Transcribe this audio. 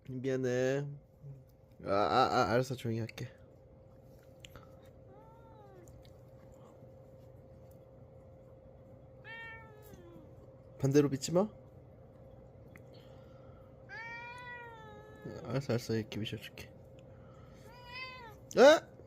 미안해. 알았어, 조용히 할게. 반대로 믿지 마. 알았어, 이렇게 미셔줄게. 에?